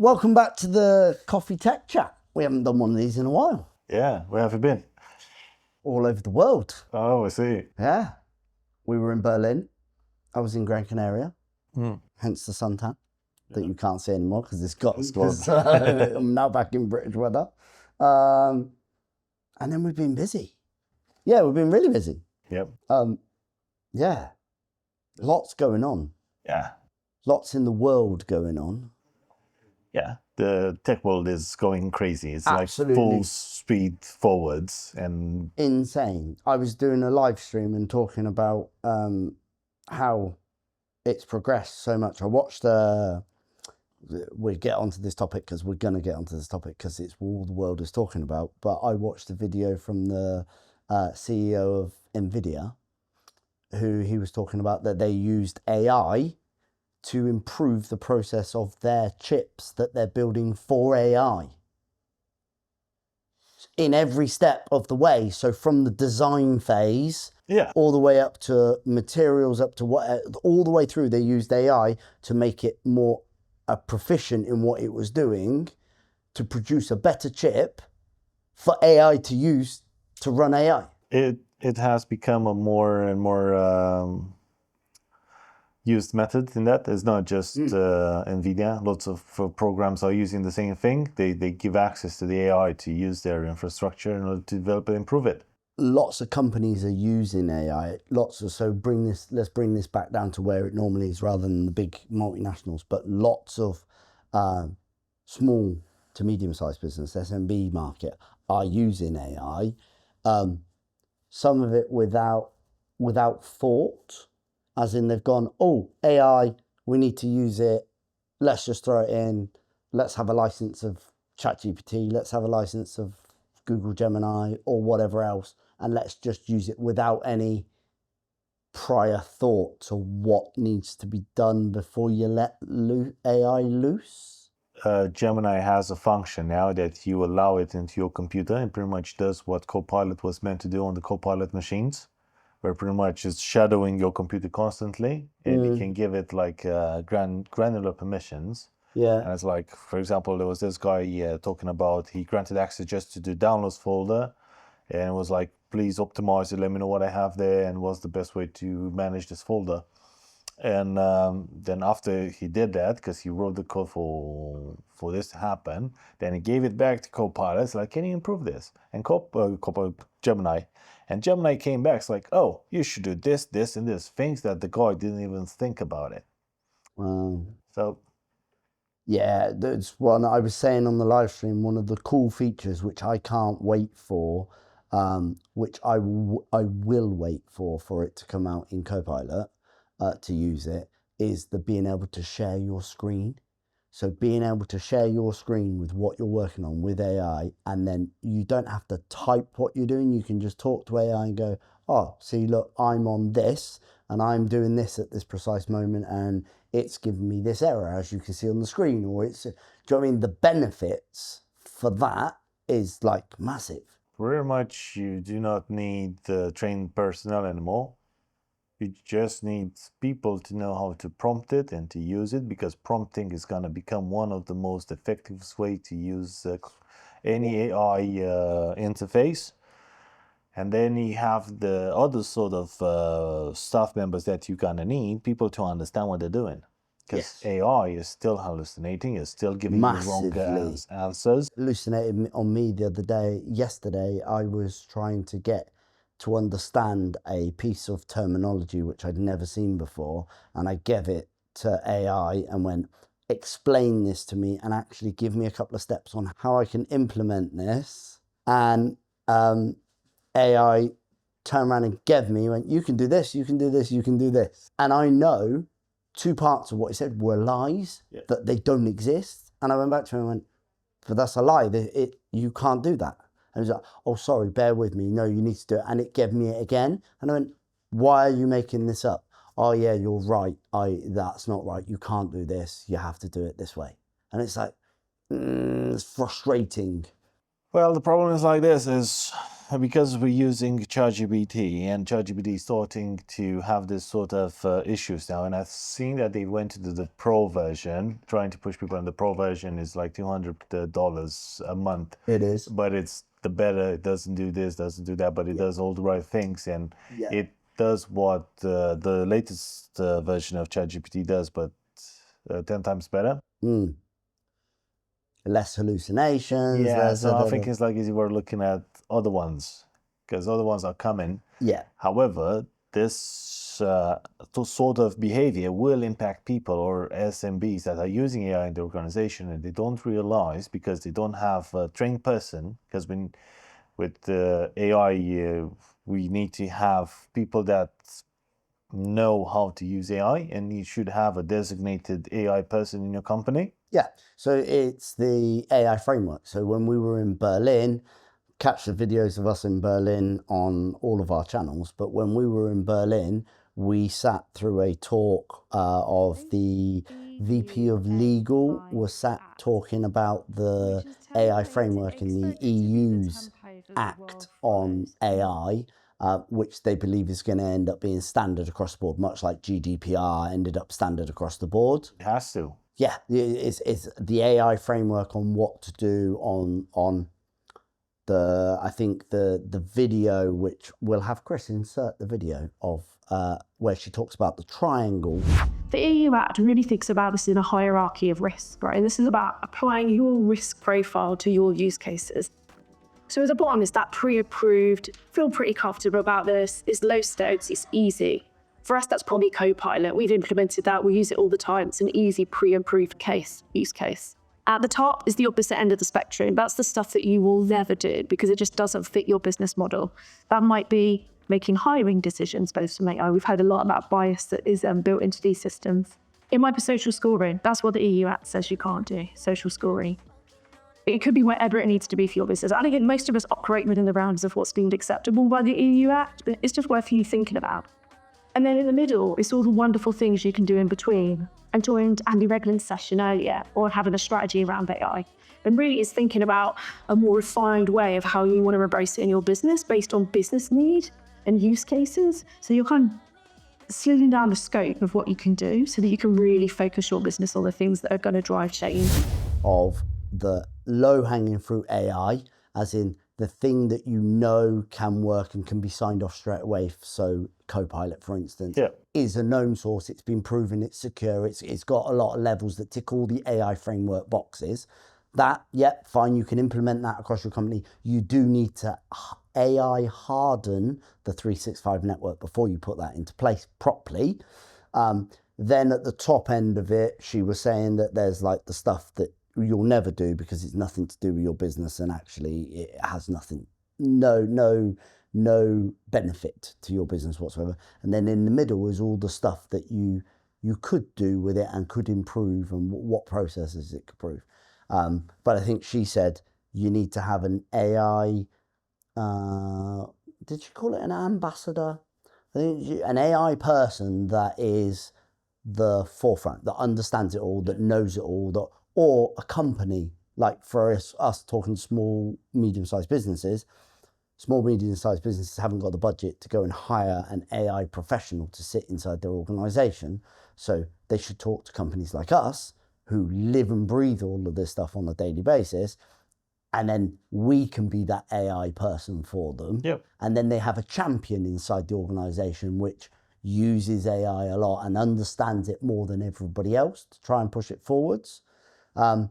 welcome back to the Coffee Tech Chat. We haven't done one of these in a while. Yeah, where have you been? All over the world. Oh, I see. Yeah. We were in Berlin. I was in Gran Canaria, hence the suntan that you can't see anymore because it's got because I'm now back in British weather. And then we've been busy. Yeah, we've been really busy. Yep. Yeah. Lots going on. Yeah. Lots in the world going on. Yeah. The tech world is going crazy. It's Absolutely. like full speed forwards and insane. I was doing a live stream and talking about how it's progressed so much. I watched we'll get onto this topic because we're going to get onto this topic because it's all the world is talking about. But I watched a video from the CEO of NVIDIA, who he was talking about that they used AI to improve the process of their chips that they're building for AI in every step of the way. So from the design phase, all the way up to materials, up to what, all the way through, they used AI to make it more proficient in what it was doing to produce a better chip for AI to use to run AI. It has become a more and more used method in that. It's not just NVIDIA. Lots of programs are using the same thing. They give access to the AI to use their infrastructure in order to develop and improve it. Lots of companies are using AI. So let's bring this back down to where it normally is rather than the big multinationals, but lots of small to medium-sized business, SMB market, are using AI. Some of it without thought, as in they've gone, oh, AI, we need to use it. Let's just throw it in. Let's have a license of ChatGPT. Let's have a license of Google Gemini or whatever else. And let's just use it without any prior thought to what needs to be done before you let AI loose. Gemini has a function now that you allow it into your computer and pretty much does what Copilot was meant to do on the Copilot machines, where pretty much it's shadowing your computer constantly, and you can give it like granular permissions. Yeah. And it's like, for example, there was this guy talking about he granted access just to the downloads folder, and it was like, please optimize it, let me know what I have there and what's the best way to manage this folder. And then after he did that, because he wrote the code for this to happen, then he gave it back to Copilot. It's like, can you improve this? And Gemini. And Gemini came back. It's like, oh, you should do this, this, and this. Things that the guy didn't even think about it. So. Yeah, that's one I was saying on the live stream. One of the cool features, which I can't wait for, which I will wait for it to come out in Copilot to use it, is the being able to share your screen. So being able to share your screen with what you're working on with AI, and then you don't have to type what you're doing. You can just talk to AI and go, oh, see, look, I'm on this and I'm doing this at this precise moment and it's giving me this error, as you can see on the screen. Or it's, do you know what I mean? The benefits for that is like massive. Pretty much you do not need trained personnel anymore. You just need people to know how to prompt it and to use it, because prompting is going to become one of the most effective ways to use any AI interface. And then you have the other sort of staff members that you're going to need, people to understand what they're doing. Because AI is still hallucinating, is still giving you wrong answers. Hallucinated on me yesterday. I was trying to get to understand a piece of terminology which I'd never seen before, and I gave it to AI and went, explain this to me and actually give me a couple of steps on how I can implement this. And AI turned around and gave me, went, you can do this, you can do this, you can do this. And I know 2 parts of what he said were lies, that they don't exist. And I went back to him and went, but that's a lie, you can't do that. And he was like, oh, sorry, bear with me. No, you need to do it. And it gave me it again. And I went, why are you making this up? Oh, yeah, you're right. That's not right. You can't do this. You have to do it this way. And it's like, it's frustrating. Well, the problem is like this, is because we're using ChatGPT, and ChatGPT is starting to have this sort of issues now. And I've seen that they went to the pro version, trying to push people. And the pro version is like $200 a month. It is. But it's the better. It doesn't do this, doesn't do that, but it does all the right things, and it does what the latest version of ChatGPT does, but 10 times better. Less hallucinations. Yeah, so I think it's like if you were looking at other ones, because other ones are coming. Yeah. However, this sort of behavior will impact people or SMBs that are using AI in the organization, and they don't realize because they don't have a trained person. Because with AI, we need to have people that know how to use AI, and you should have a designated AI person in your company. Yeah, so it's the AI framework. So when we were in Berlin, catch the videos of us in Berlin on all of our channels, but when we were in Berlin, we sat through a talk of the VP of Legal was sat talking about the AI framework in the EU's Act on AI, which they believe is going to end up being standard across the board, much like GDPR ended up standard across the board. It has to. Yeah, it's the AI framework on what to do on the, I think the video, which we'll have Chris insert the video of where she talks about the triangle. The EU Act really thinks about this in a hierarchy of risk, right? This is about applying your risk profile to your use cases. So at the bottom is that pre-approved, feel pretty comfortable about this, it's low stakes, it's easy. For us, that's probably Copilot. We've implemented that, we use it all the time. It's an easy pre-approved use case. At the top is the opposite end of the spectrum. That's the stuff that you will never do because it just doesn't fit your business model. That might be making hiring decisions based on AI. We've had a lot about bias that is built into these systems. It might be social scoring. That's what the EU Act says you can't do, social scoring. It could be wherever it needs to be for your business. I think most of us operate within the bounds of what's deemed acceptable by the EU Act, but it's just worth you thinking about. And then in the middle, it's all the wonderful things you can do in between. I joined Andy Reglin's session earlier, or having a strategy around AI. And really it's thinking about a more refined way of how you want to embrace it in your business based on business need and use cases. So you're kind of slimming down the scope of what you can do so that you can really focus your business on the things that are going to drive change. Of the low-hanging fruit AI, as in the thing that you know can work and can be signed off straight away. So Copilot, for instance, is a known source. It's been proven, it's secure. It's got a lot of levels that tick all the AI framework boxes. That, fine, you can implement that across your company. You do need to AI harden the 365 network before you put that into place properly. Then at the top end of it, she was saying that there's like the stuff that you'll never do because it's nothing to do with your business, and actually it has no benefit to your business whatsoever. And then in the middle is all the stuff that you could do with it and could improve, and what processes it could improve. But I think she said you need to have an AI, did she call it an ambassador? I think an AI person that is the forefront, that understands it all, that knows it all, or a company, like for us talking small, medium-sized businesses, small, medium-sized businesses haven't got the budget to go and hire an AI professional to sit inside their organization. So they should talk to companies like us who live and breathe all of this stuff on a daily basis. And then we can be that AI person for them. And then they have a champion inside the organization which uses AI a lot and understands it more than everybody else to try and push it forwards. To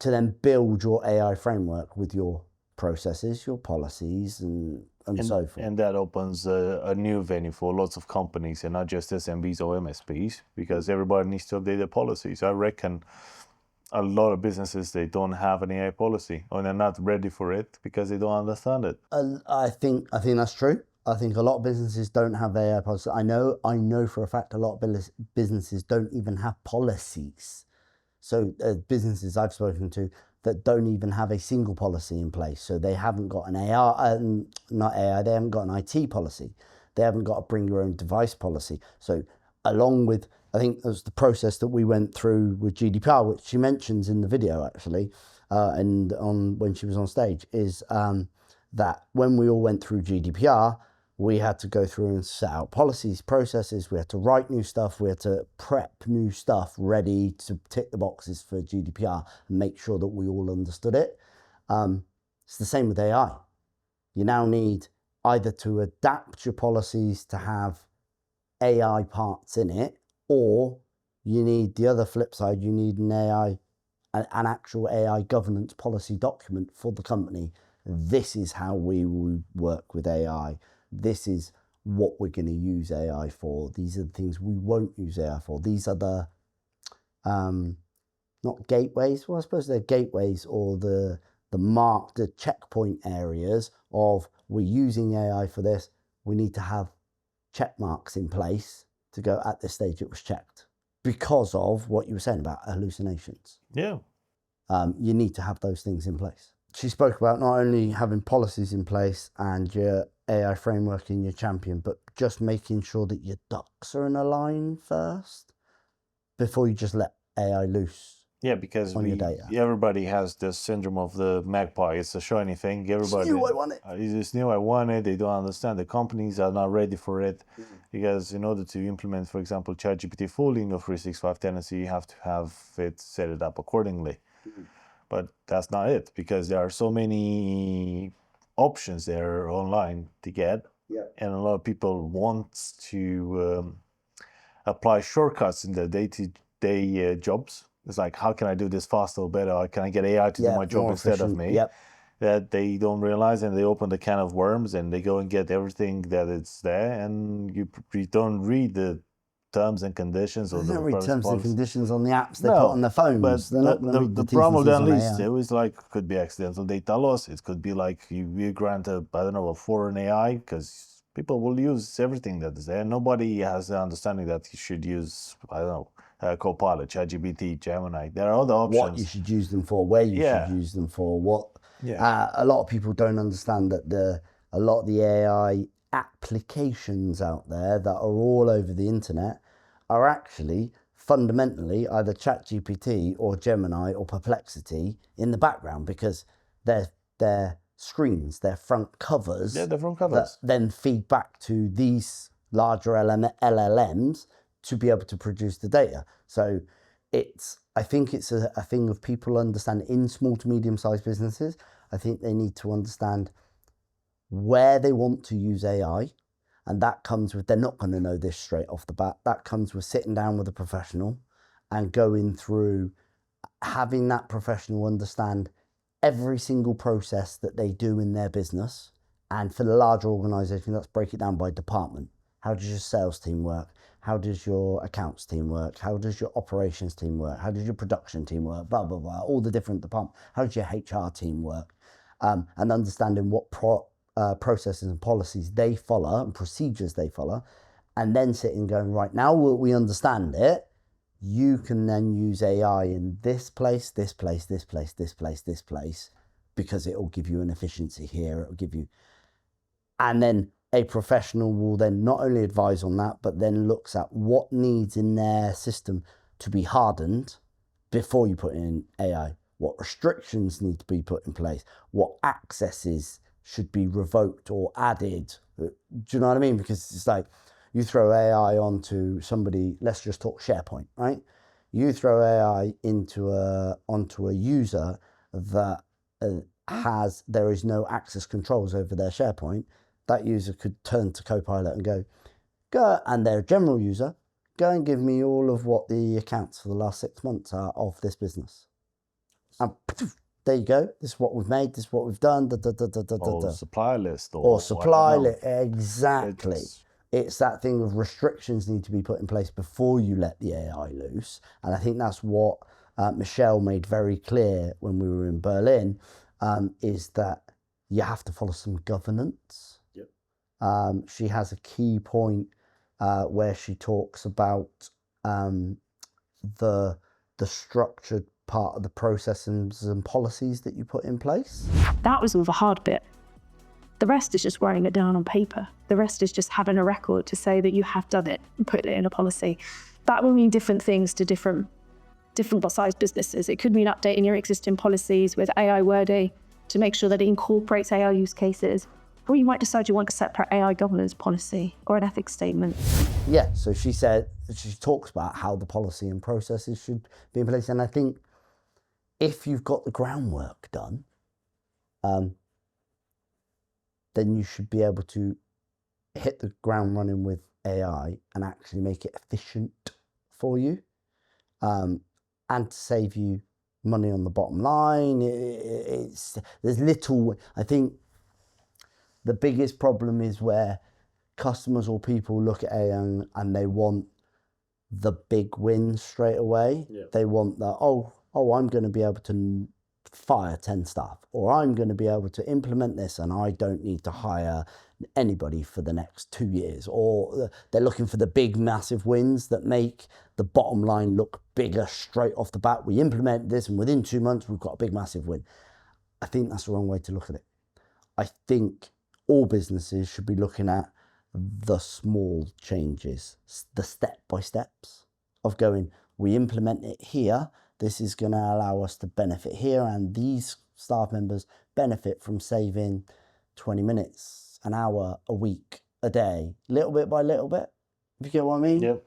then build your AI framework with your processes, your policies, and so forth. And that opens a new venue for lots of companies, and not just SMBs or MSPs, because everybody needs to update their policies. I reckon a lot of businesses, they don't have an AI policy, or they're not ready for it because they don't understand it. I think that's true. I think a lot of businesses don't have AI policy. I know for a fact a lot of businesses don't even have policies. So businesses I've spoken to that don't even have a single policy in place. So they haven't got an AI, not AI, they haven't got an IT policy. They haven't got a bring your own device policy. So along with, I think it was the process that we went through with GDPR, which she mentions in the video actually, and on when she was on stage, is that when we all went through GDPR, we had to go through and set out policies, processes, we had to write new stuff, we had to prep new stuff ready to tick the boxes for GDPR and make sure that we all understood it. It's the same with AI. You now need either to adapt your policies to have AI parts in it, or you need the other flip side, you need an actual AI governance policy document for the company. This is how we will work with AI. This is what we're going to use AI for. These are the things we won't use AI for. These are the, not gateways, well, I suppose they're gateways, or the checkpoint areas of, we're using AI for this. We need to have check marks in place to go, at this stage it was checked, because of what you were saying about hallucinations. Yeah. You need to have those things in place. She spoke about not only having policies in place and your AI framework in your champion, but just making sure that your ducks are in a line first before you just let AI loose. Yeah, because on your data. everybody has this syndrome of the magpie. It's a shiny thing. Everybody, It's new, I want it. It's new, I want it. They don't understand. The companies are not ready for it. Because in order to implement, for example, ChatGPT fully in your 365 tenancy, you have to have it set it up accordingly. But that's not it, because there are so many options there online to get. Yeah. And a lot of people want to apply shortcuts in their day-to-day jobs. It's like, how can I do this faster or better? Or can I get AI to do my job instead of me? Yep. That they don't realize, and they open the can of worms and they go and get everything that it's there, and you don't read the terms and conditions, or They don't read terms and conditions on the apps they No, put on their phones. But They're not going to read the the T's problem and C's then on least, AI. it was like, could be accidental data loss. It could be like you grant a foreign AI, because people will use everything that is there. Nobody has the understanding that you should use, Copilot, ChatGPT, Gemini. There are other options. What you should use them for, where you should use them for, what. Yeah. A lot of people don't understand that a lot of the AI applications out there that are all over the internet are actually fundamentally either ChatGPT or Gemini or Perplexity in the background, because they're screens, they're front covers. Yeah, the front covers. That then feed back to these larger LLMs to be able to produce the data. So I think it's a thing of people understand in small to medium-sized businesses. I think they need to understand where they want to use AI. And that comes with, they're not going to know this straight off the bat. That comes with sitting down with a professional and going through, having that professional understand every single process that they do in their business. And for the larger organization, let's break it down by department. How does your sales team work? How does your accounts team work? How does your operations team work? How does your production team work? Blah, blah, blah, all the different departments. How does your HR team work? And understanding what processes and policies they follow and procedures they follow, and then sitting going, right, now we understand it, you can then use AI in this place, this place, this place, this place, this place, because it will give you an efficiency here, it will give you, and then a professional will then not only advise on that, but then looks at what needs in their system to be hardened before you put in AI, what restrictions need to be put in place, what accesses should be revoked or added. Do you know what I mean? Because it's like, you throw AI onto somebody, let's just talk SharePoint, right? You throw AI onto a user that there is no access controls over their SharePoint. That user could turn to Copilot and go, and they're a general user, go and give me all of what the accounts for the last 6 months are of this business. And there you go. This is what we've made. This is what we've done. Or supply list. Or supply list. Exactly. It's that thing of restrictions need to be put in place before you let the AI loose. And I think that's what Michelle made very clear when we were in Berlin, is that you have to follow some governance. She has a key point where she talks about the structured part of the processes and policies that you put in place. That was all the hard bit. The rest is just writing it down on paper. The rest is just having a record to say that you have done it and put it in a policy. That will mean different things to different sized businesses. It could mean updating your existing policies with AI wording to make sure that it incorporates AI use cases. Or you might decide you want a separate AI governance policy or an ethics statement. Yeah, so she talks about how the policy and processes should be in place. And I think if you've got the groundwork done, then you should be able to hit the ground running with AI and actually make it efficient for you, and to save you money on the bottom line. There's little, I think the biggest problem is where customers or people look at AI and they want the big win straight away. Yeah. They want the, I'm going to be able to fire 10 staff, or I'm going to be able to implement this and I don't need to hire anybody for the next 2 years. Or they're looking for the big massive wins that make the bottom line look bigger straight off the bat. We implement this and within 2 months we've got a big massive win. I think that's the wrong way to look at it. I think all businesses should be looking at the small changes, the step-by-steps of going, we implement it here, this is going to allow us to benefit here, and these staff members benefit from saving 20 minutes, an hour, a week, a day, little bit by little bit, if you get what I mean. Yep.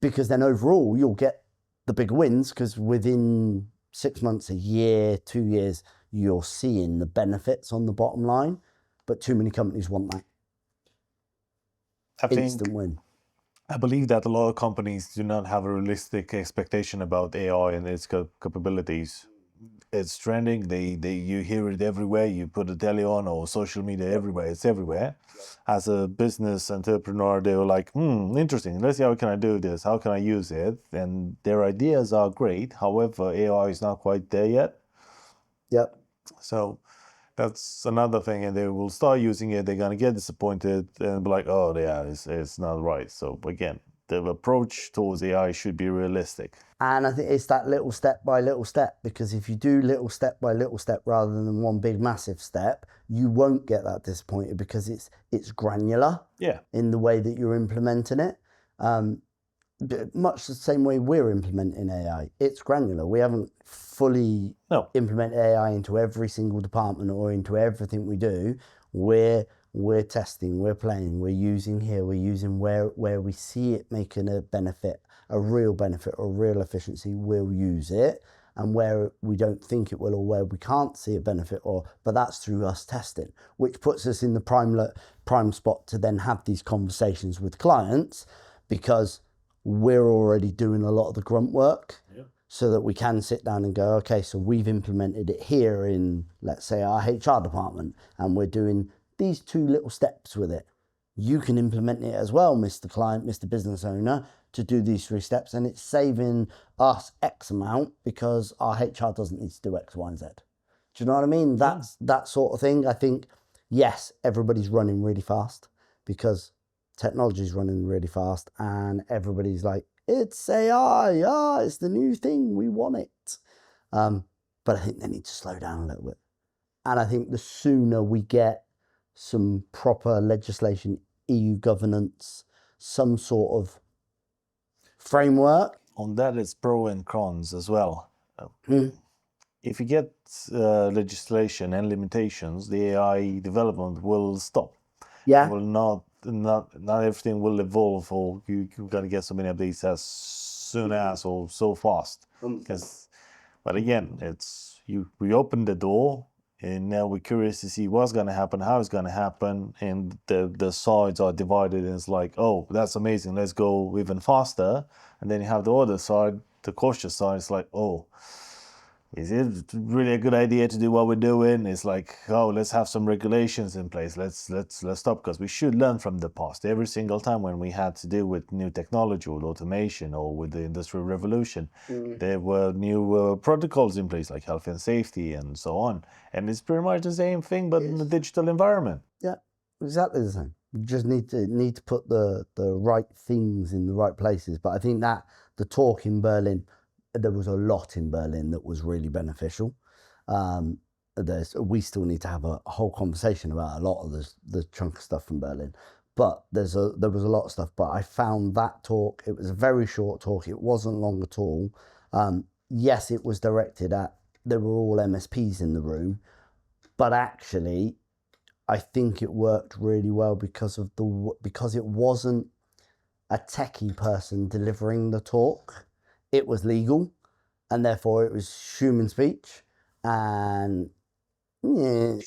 Because then overall you'll get the big wins, because within 6 months, a year, 2 years, you're seeing the benefits on the bottom line. But too many companies want that instant win. I believe that a lot of companies do not have a realistic expectation about AI and its capabilities. It's trending. You hear it everywhere. You put a telly on or social media everywhere. It's everywhere. As a business entrepreneur, they were like, interesting. Let's see, how can I do this? How can I use it? And their ideas are great. However, AI is not quite there yet. Yep. So that's another thing, and they will start using it. They're going to get disappointed and be like, oh, yeah, it's not right. So again, the approach towards AI should be realistic. And I think it's that little step by little step, because if you do little step by little step rather than one big massive step, you won't get that disappointed, because it's granular. Yeah. In the way that you're implementing it. Much the same way we're implementing AI. It's granular. We haven't fully implemented AI into every single department or into everything we do. We're testing, we're playing, we're using here, we're using where we see it making a benefit, a real benefit or real efficiency, we'll use it. And where we don't think it will, or where we can't see a benefit, but that's through us testing, which puts us in the prime spot to then have these conversations with clients, because we're already doing a lot of the grunt work. Yeah. So that we can sit down and go, okay, so we've implemented it here in, let's say, our HR department, and we're doing these 2 little steps with it. You can implement it as well, Mr. Client, Mr. Business Owner, to do these 3 steps, and it's saving us X amount because our HR doesn't need to do X, Y, and Z. Do you know what I mean? That's that sort of thing. I think, yes, everybody's running really fast because technology's running really fast, and everybody's like, it's AI, it's the new thing, we want it. But I think they need to slow down a little bit. And I think the sooner we get some proper legislation, EU governance, some sort of framework. On that, it's pro and cons as well. If you get legislation and limitations, the AI development will stop. Yeah. It will not everything will evolve, or you got to get so many updates as soon as or so fast. But again, we open the door, and now we're curious to see what's going to happen, how it's going to happen, and the sides are divided, and it's like, oh, that's amazing, let's go even faster. And then you have the other side, the cautious side. It's like, oh, is it really a good idea to do what we're doing? It's like, oh, let's have some regulations in place. Let's stop, because we should learn from the past. Every single time when we had to deal with new technology or automation or with the Industrial Revolution, there were new protocols in place, like health and safety and so on. And it's pretty much the same thing, but in the digital environment. Yeah, exactly the same. You just need to put the right things in the right places. But I think that the talk in Berlin, there was a lot in Berlin that was really beneficial. We still need to have a whole conversation about a lot of the chunk of stuff from Berlin, but there was a lot of stuff. But I found that talk, it was a very short talk. It wasn't long at all. Yes, it was directed at there were all MSPs in the room, but actually I think it worked really well because it wasn't a techie person delivering the talk. It was legal, and therefore it was human speech, and yeah,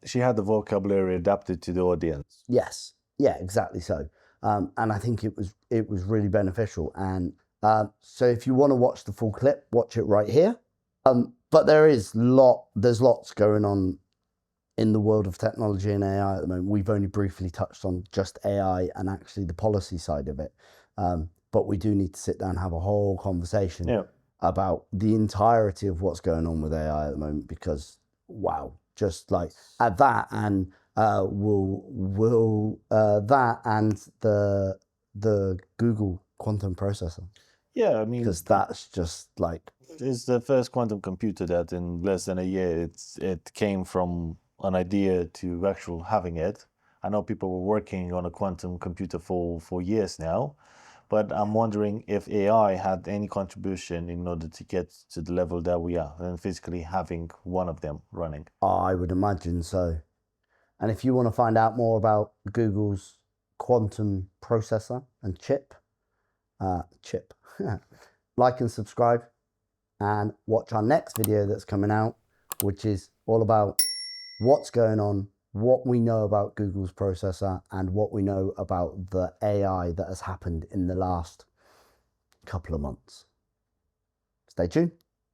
She had the vocabulary adapted to the audience. yes, yeah, exactly so. And I think it was really beneficial. And so if you want to watch the full clip, watch it right here. But there's lots going on in the world of technology and AI at the moment. We've only briefly touched on just AI and actually the policy side of it. But we do need to sit down and have a whole conversation about the entirety of what's going on with AI at the moment, because wow, just like at that and that and the Google quantum processor. Yeah, I mean, Because that's just like, it's the first quantum computer that in less than a year it came from an idea to actual having it. I know people were working on a quantum computer for years now, but I'm wondering if AI had any contribution in order to get to the level that we are and physically having one of them running. I would imagine so. And if you want to find out more about Google's quantum processor and chip, like and subscribe and watch our next video that's coming out, which is all about what's going on, what we know about Google's processor, and what we know about the AI that has happened in the last couple of months. Stay tuned.